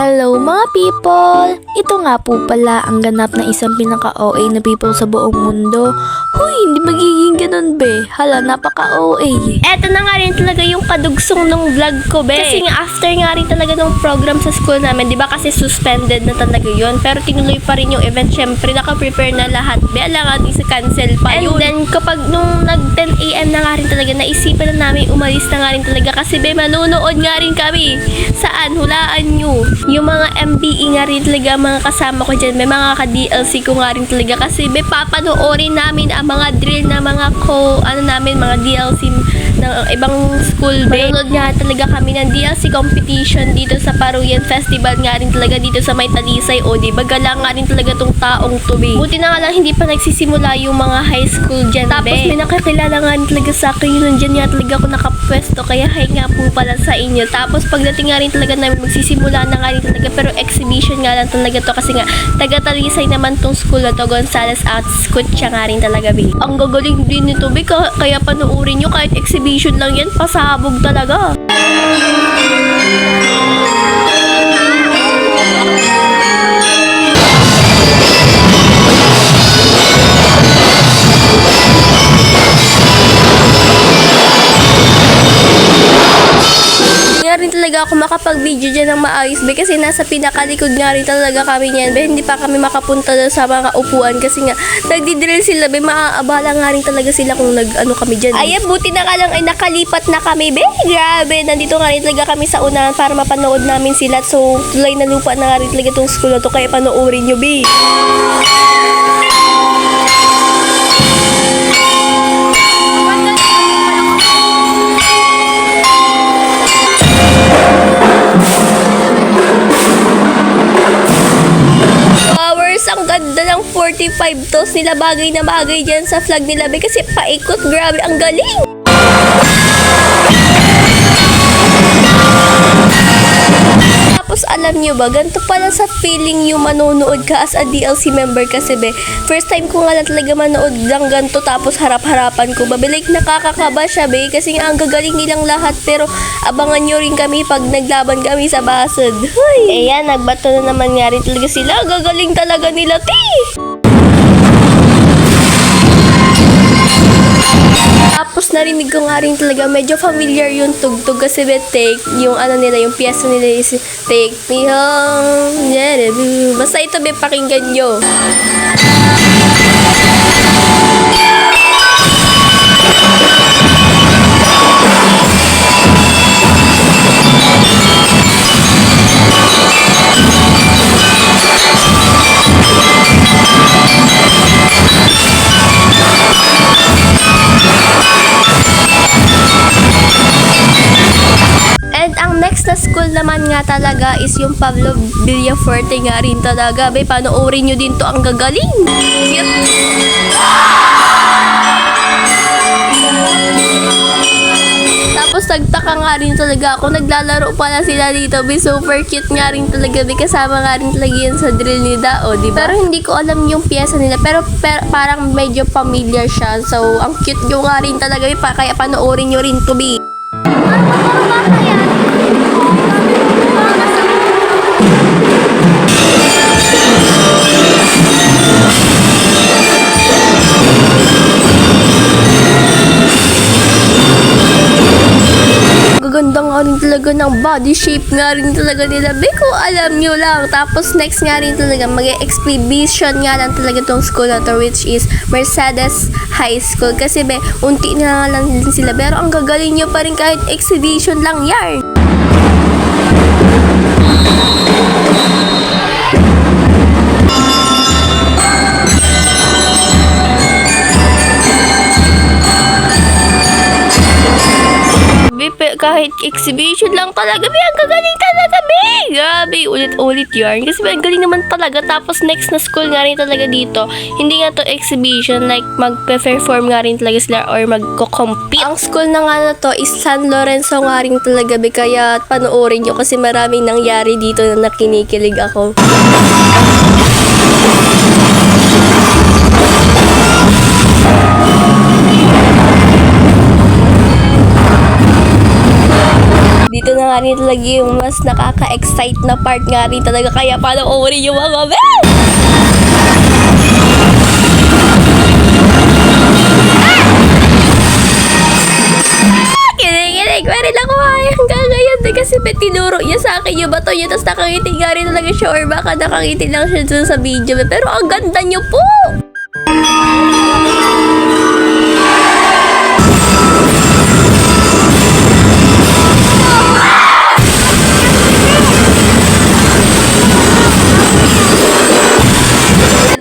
Hello mga people! Ito nga po pala ang ganap na isang pinaka-OA na people sa buong mundo. Huy, hindi magiging ganun be. Hala, napaka-OA. Eto na nga rin talaga yung kadugsong ng vlog ko, be. Kasi nga after nga rin talaga ng program sa school namin, di ba kasi suspended na talaga yun. Pero tinuloy pa rin yung event. Syempre, naka-prepare na lahat, be. Alangan, isa-cancel pa yun. And then, kapag nung nag-10 a.m. na nga rin talaga, naisipan na namin umalis na nga rin talaga. Kasi be, manonood nga rin kami. Saan? Hulaan nyo. Yung mga MBE nga rin talaga, mga kasama ko dyan, may mga ka-DLC ko nga rin talaga. Kasi be, papanoorin namin ang mga drill na mga mga DLC ng ibang school, be. Manonood nga talaga kami ng DLC competition dito sa Paruyan Festival nga rin talaga dito sa May Talisay. O, di ba, gala nga rin talaga tong taong to, be. Buti na nga lang, hindi pa nagsisimula yung mga high school dyan, tapos, be. May nakakilala nga rin talaga sa akin, yun nandyan nga talaga ako nakapwesto, kaya hi nga po pala sa inyo. Tapos, pagdating nga rin talaga namin, magsisimula na nga rin talaga, pero exhibition nga lang talaga to kasi nga taga-Talisay naman tong school na to, Gonzales Arts Kutya nga rin talaga, be. Ang gagaling din nito, be, kaya panoorin nyo, kahit exhibition lang yan, pasabog talaga. Nga rin talaga ako makapag-video dyan ng maayos, be, kasi nasa pinakalikod nga rin talaga kami niyan, be. Hindi pa kami makapunta sa mga upuan kasi nga nagdidrill sila, be. Maaabala nga rin talaga sila kung kami dyan. Ayan, buti na nga lang ay nakalipat na kami, be. Grabe, nandito nga rin talaga kami sa unahan para mapanood namin sila. So, tulay na lupa na nga rin talaga itong school na to, kaya panoorin nyo, be. Ang ganda ng 45 toes nila, bagay na bagay dyan sa flag nila, be, kasi paikot, grabe, ang galing. Tapos alam nyo ba, ganito pala sa feeling yung manonood ka as a DLC member kasi, be. First time ko nga lang talaga manood lang ganito, tapos harap-harapan ko, be. Like, nakakakaba siya, be, kasi nga ang gagaling nilang lahat. Pero abangan nyo rin kami pag naglaban kami sa basod. Huy! Ayan, nagbato na naman nga rin talaga sila. Gagaling talaga nila, ti! Tapos narinig ko nga rin talaga, medyo familiar yung tugtog kasi, be, take yung nila, yung piyesa nila is Take Me Home. Yeah, basta ito, be, pakinggan nyo. And ang next na school naman nga talaga is yung Pablo Villafuerte nga rin talaga, be. Panoorin nyo din to, ang gagaling. Cute. Tapos nagtaka nga rin talaga ako, naglalaro pala sila dito, be. Super cute nga rin talaga, be. Kasama nga rin talaga yan sa drill ni Dao, diba? Pero hindi ko alam yung piyesa nila, pero parang medyo familiar siya. So, ang cute nyo nga rin talaga, be. Kaya panoorin nyo rin to, be. Gaganda nga rin talaga ng body shape nga rin talaga nila, be, kung alam nyo lang. Tapos next nga rin talaga, mag-exhibition nga lang talaga tong school na to, which is Mercedes High School. Kasi, be, unti na lang din sila, pero ang gagaling nyo pa rin kahit exhibition lang yan. Kahit exhibition lang talaga, be, ang gagaling talaga, be. Grabe, ulit-ulit yarn. Kasi be, ang galing naman talaga. Tapos next na school nga rin talaga dito, hindi nga to exhibition, like mag-perform nga rin talaga sila or magko-compete. Ang school na nga na to is San Lorenzo nga rin talaga, be. Kaya panoorin nyo kasi maraming nangyari dito na nakinikilig ako. na nga rin talaga yung mas nakaka-excite na part nga rin talaga. Kaya panoorin yung mga men! Kinikilig pa rin ako hanggang ngayon kasi tinuro niya sa akin yung bato niya tapos nakangiti nga rin talaga siya or baka nakangiti lang siya dun sa video pero ang ganda niyo po!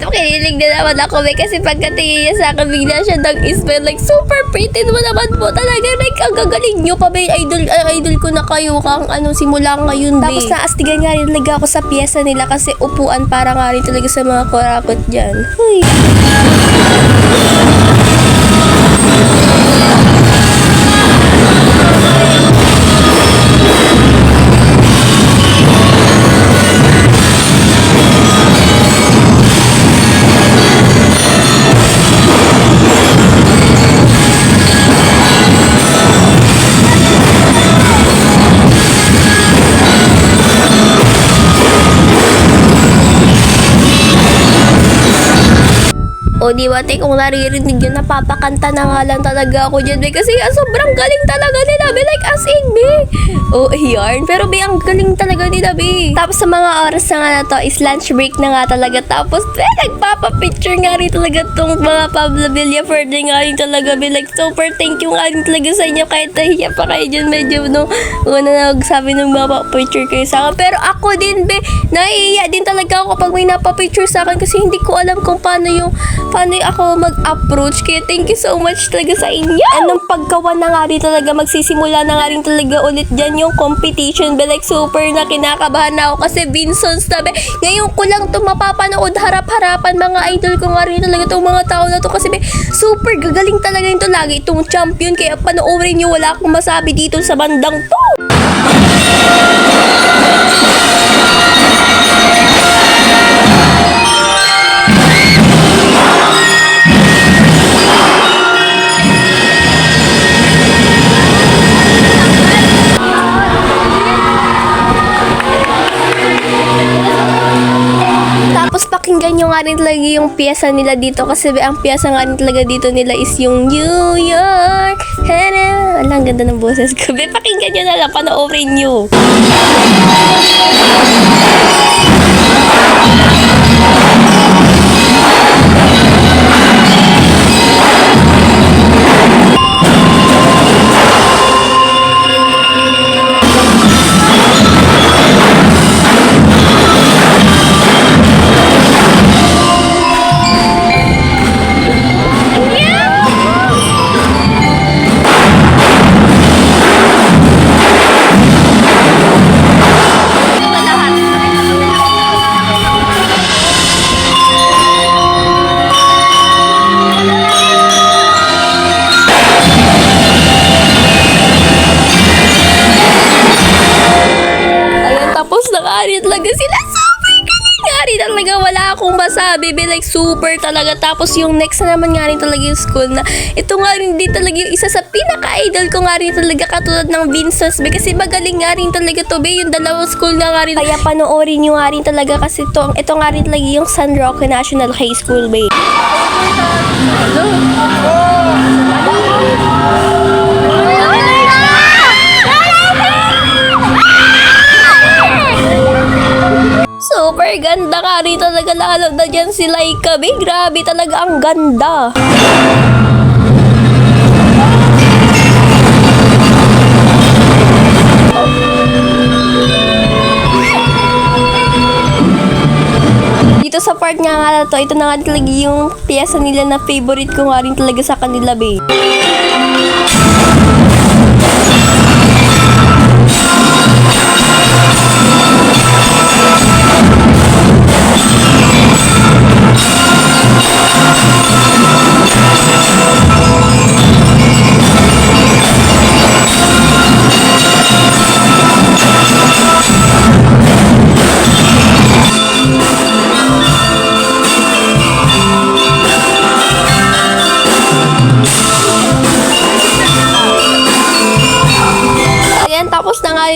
Kinilig na naman ako kasi pagkatingin niya sa akin bigla siya nag-smile like super pretty mo naman po talaga like ang gagaling nyo pa ba idol ko na kayo kang simula ngayon tapos naastigan nga rin talaga ako sa pyesa nila kasi upuan para nga rin talaga sa mga kurakot dyan. Huy. O di ba, kung naririnig yun, napapakanta na nga lang talaga ako dyan, be. Kasi sobrang galing talaga nila, be. Like, as in, be. O, yarn. Pero, be, ang galing talaga nila, be. Tapos, sa mga oras na nga na to, is lunch break na nga talaga. Tapos, be, nagpapapicture nga rin talaga tong mga Pablo Villaferde nga rin talaga, be. Like, super thank you nga rin talaga sa inyo. Kahit nahiya pa kayo dyan, medyo, una na nagsabi ng mga picture kayo sa akin. Pero, ako din, be, nahiya din talaga ako kapag may napapicture sa akin kasi hindi ko alam kung paano ako mag-approach. Kaya thank you so much talaga sa inyo. Anong paggawa na nga rin talaga, magsisimula na nga rin talaga ulit dyan yung competition. Be, like super na kinakabahan na ako kasi Vinsons na be. Ngayon ko lang ito mapapanood harap-harapan mga idol ko nga rin talaga itong mga tao na to kasi be, super gagaling talaga ito lagi itong champion. Kaya panoorin nyo, wala akong masabi dito sa bandang to. Pakinggan nyo nga rin talaga yung piyesa nila dito kasi ang piyesa nga rin talaga dito nila is yung New York. Hello. Ang ganda ng boses ko. Pakinggan nyo na lang, panoorin nyo. Talaga sila super galing nga rin talaga, wala akong masabi, be, like super talaga. Tapos yung next na naman nga rin talaga yung school na ito nga rin din talaga yung isa sa pinaka-idol ko nga rin talaga katulad ng Vinsons, be, kasi magaling nga rin talaga to, be, yung dalawang school nga rin. Kaya panoorin nyo nga rin talaga kasi ito nga rin talaga yung San Roque National High School, be. Super ganda ka rin talaga, lalo na dyan si Laika, be. Grabe talaga, ang ganda. Dito sa part nga na to, ito na nga talaga yung piyesa nila na favorite ko nga rin talaga sa kanila, be.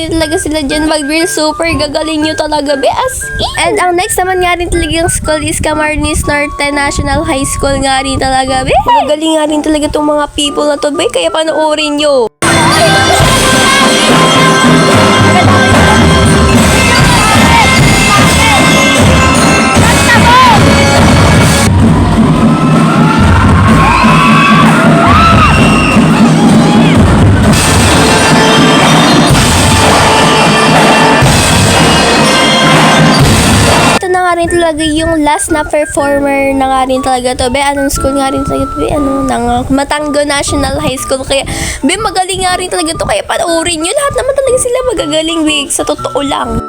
rin talaga sila dyan mag-real. Super gagaling nyo talaga, be, as in. And ang next naman nga rin talaga yung school is Camarines Norte National High School nga rin talaga, be. Magagaling nga rin talaga itong mga people na to, be, kaya panoorin nyo. Rin talaga yung last na performer na nga rin talaga to, be, anong school nga rin talaga to, be, ng Matango National High School, kaya, be, magaling nga rin talaga to, kaya panoorin nyo, lahat naman talaga sila magagaling, be, sa totoo lang.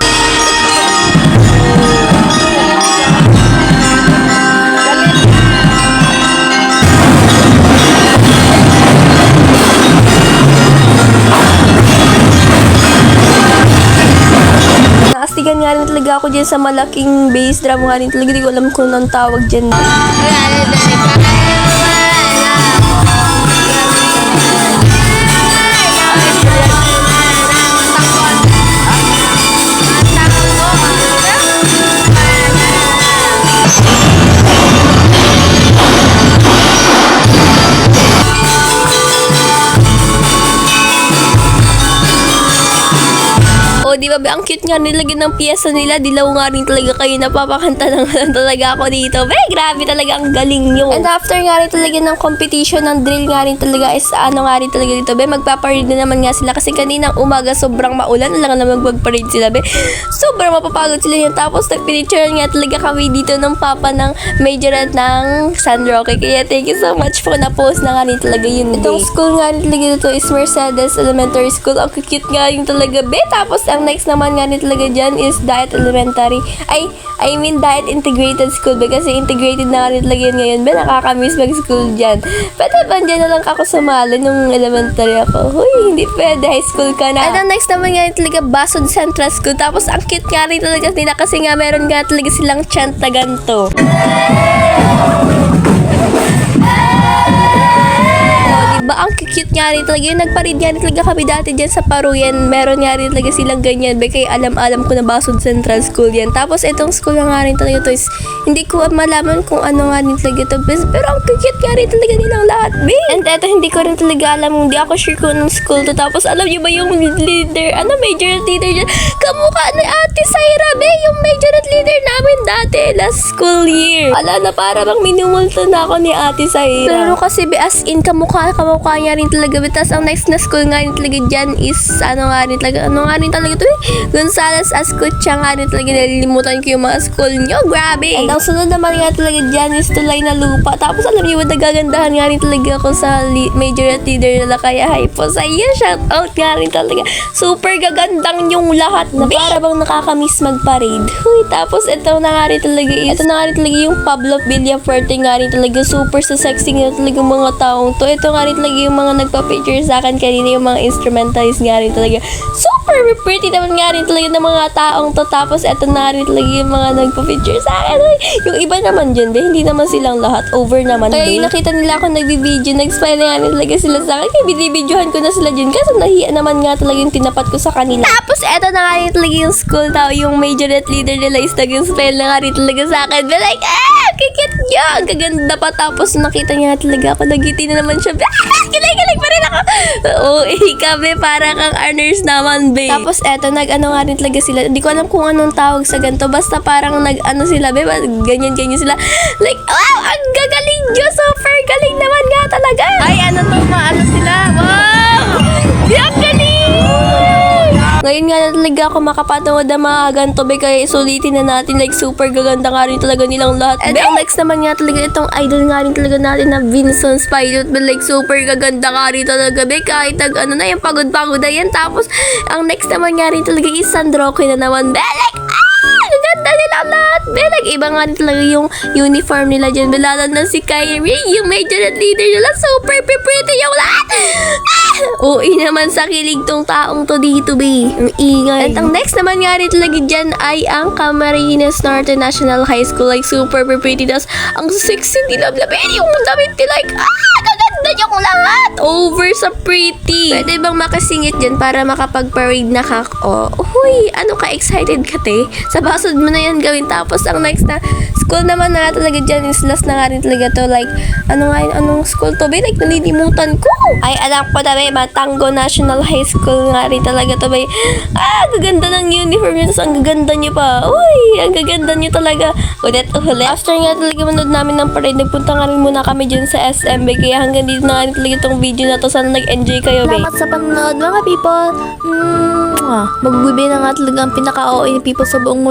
Nakastigan nga rin talaga ako dyan sa malaking bass drum nga rin talaga. Di ko alam kung anong tawag dyan. Di ba, ang cute nga nilagyan ng piyesa nila. Dilaw nga rin talaga kayo, napapakanta na nga talaga ako dito. Be, grabe talaga, ang galing nyo. And after nga rin talaga ng competition ng drill nga rin talaga is nga rin talaga dito, be, magpaparade na naman nga sila kasi kaninang umaga sobrang maulan, lang naman magparade sila, be. Sobrang mapapagod sila yan. Tapos nagpinicturean nga talaga kami dito ng papa ng majorette ng San Roque. Kaya thank you so much po, na-post na nga rin talaga yun. Itong school nga rin talaga dito is Mercedes Elementary School. Ang cute nga rin talaga, be. Tapos ang next naman nga rin talaga dyan is Diet Elementary. I mean Diet Integrated School, be, kasi integrated na nga rin talaga yun ngayon, be. Nakakamiss mag-school dyan. Pwede ba dyan na lang ako sumali nung elementary ako? Huy, hindi pwede. High school ka na. And ang next naman nga rin talaga Basod Central School. Tapos ang cute nga rin talaga nila kasi nga meron nga talaga silang chant na ganito. Diba? Ang cute nga rin talaga. Yung nagparid nga rin talaga kami dati dyan sa Paruyan. Meron nga rin talaga silang ganyan. Kaya alam ko na Basod Central School yan. Tapos itong school nga rin talaga to is hindi ko malaman kung ano nga rin talaga to. Pero ang cute nga rin talaga nilang lahat, be. And eto, hindi ko rin talaga alam. Hindi ako sure kung anong school to. Tapos alam niyo ba yung leader, major leader dyan? Kamukha ni Ate Saira, be. Yung major leader namin dati last school year. Ala na, para bang minumulto na ako ni Ate Saira. Pero kasi, be, as in kamukha niya rin talaga. Tapos ang next na school nga rin talaga dyan is ano nga rin talaga to, Gonzales Ascucha nga rin talaga. Nalilimutan ko yung mga school nyo, grabe. And ang sunod naman nga talaga dyan is Tulay na Lupa. Tapos alam niyo ba, nagagandahan nga rin talaga ako sa major at leader nila, kaya hi po sa iyo, shout out nga rin talaga. Super gagandang yung lahat na para bang nakakamiss magparade. Huy, tapos ito na nga rin talaga yung Pablo Villafuerte nga rin talaga. Super sa sexy nga talaga mga taong to. Ito nga rin talaga yung mga nagpa-picture sa akin kanina, yung mga instrumentalist nga rin talaga. Super pretty naman nga rin talaga ng mga taong to. Tapos eto na rin talaga yung mga nagpa-picture sa akin. Yung iba naman dyan, be, hindi naman silang lahat. Over naman, kaya yung nakita nila ako nagbibideo, nag-smile nga rin talaga sila sa akin. Kaya binibidyohan ko na sila dyan. Kaso nahiya naman nga talaga yung tinapat ko sa kanila. Tapos eto na nga rin talaga yung school tao. Yung major at leader nila is nag-smile na nga rin talaga sa akin. Be, like, kikit niya. Ang kaganda pa. Tapos nakita niya talaga ako. Nagiti na naman siya. Kilig pa rin ako. Oo, kami para kang honors naman, be. Tapos eto, nag-ano nga rin talaga sila. Hindi ko alam kung anong tawag sa ganito. Basta parang nag-ano sila, be. Ganyan sila. Like, wow, ang gagaling nyo. Super galing naman nga talaga. Ay, ano to, maano sila. Wow! Ang galing! Ngayon nga na talaga ako makapatawad na mga ganito, be, kaya isulitin na natin. Like, super gaganda nga rin talaga nilang lahat. And ang next naman nga talaga itong idol nga rin talaga natin na Vincent's Pilot, be, like, super gaganda nga rin talaga, be, kahit ano na yung pagod-pagod na yan. Tapos, ang next naman nga rin talaga is San Roque na naman, be, like, ganda nila lahat, be, like, iba nga rin talaga yung uniform nila dyan, be, lalo na si Kyrie, yung major at leader nila, super pretty yung lahat. Uwi naman sa kilig tong taong to dito, be. Ang ingay. At ang next naman nga rin talaga dyan ay ang Camarines Norte National High School. Like, super pretty. Tas, ang sexy nila. Yung damit nila, like, gaganda Tingnan niyo ko lahat! Over sa pretty! Pwede bang makasingit dyan para makapag-parade na ka? Oh, huy, ano ka, excited ka, te? Sa basod mo na yan gawin. Tapos ang next na school naman na talaga dyan is last na nga rin talaga to. Like, ano nga yun, anong school to, be? Like, naninimutan ko. Ay, alam ko na, be, Matango National High School nga rin talaga to, be. Ah, gaganda ng uniform niyo. Tapos ang gaganda niyo pa. Uy, ang gaganda niyo talaga. Ulit. After nga talaga manood namin ng parade, nagpunta nga rin muna kami dyan sa SMB. Kaya hanggang dito na nga rin talaga itong video na to. Sana nag-enjoy kayo, be. Salamat sa panonood mga people. Magbibigay na nga talaga ang pinaka-OA ni people sa buong mundo.